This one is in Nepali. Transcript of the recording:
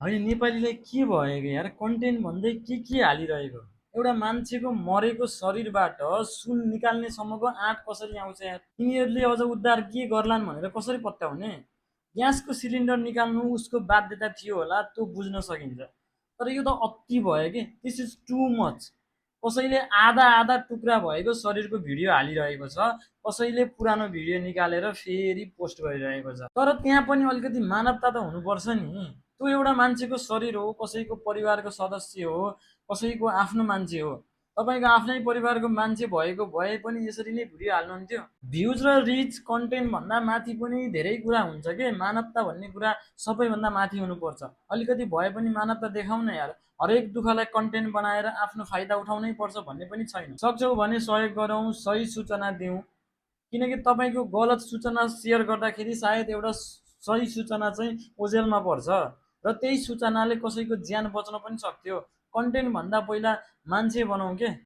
होइन नेपालीलाई के भयो कि यार, कन्टेन्ट भन्दै के हालिरहेको। एउटा मान्छेको मरेको शरीरबाट सुन निकाल्नेसम्मको आँट कसरी आउँछ यार? यिनीहरूले अझ उद्धार के गर्लान् भनेर कसरी पत्याउने? ग्यासको सिलिन्डर निकाल्नु उसको बाध्यता थियो होला, त्यो बुझ्न सकिन्छ। तर यो त अति भयो कि, दिस इज टु मच। कसैले आधा आधा टुक्रा भएको शरीरको भिडियो हालिरहेको छ, कसैले पुरानो भिडियो निकालेर फेरि पोस्ट गरिरहेको छ। तर त्यहाँ पनि अलिकति मानवता त हुनुपर्छ नि। त्यो एउटा मान्छेको शरीर हो, कसैको परिवारको सदस्य हो, कसैको आफ्नो मान्छे हो। तपाईँको आफ्नै परिवारको मान्छे भएको भए पनि यसरी नै भिडियो हाल्नुहुन्थ्यो? भ्युज र रिच कन्टेन्ट भन्दा माथि पनि धेरै कुरा हुन्छ के। मानवता भन्ने कुरा सबैभन्दा माथि हुनुपर्छ। अलिकति भए पनि मानवता देखाउन यार। हरेक दुःखलाई कन्टेन्ट बनाएर आफ्नो फाइदा उठाउनै पर्छ भन्ने पनि छैन। सक्छौ भने सहयोग गरौँ, सही सूचना दिउँ। किनकि तपाईँको गलत सूचना सेयर गर्दाखेरि सायद एउटा सही सूचना चाहिँ ओझेलमा पर्छ र त्यही सूचनाले कसैको ज्यान बच्न पनि सक्थ्यो। कन्टेन्ट भन्दा पहिला मान्छे बनाऊ के।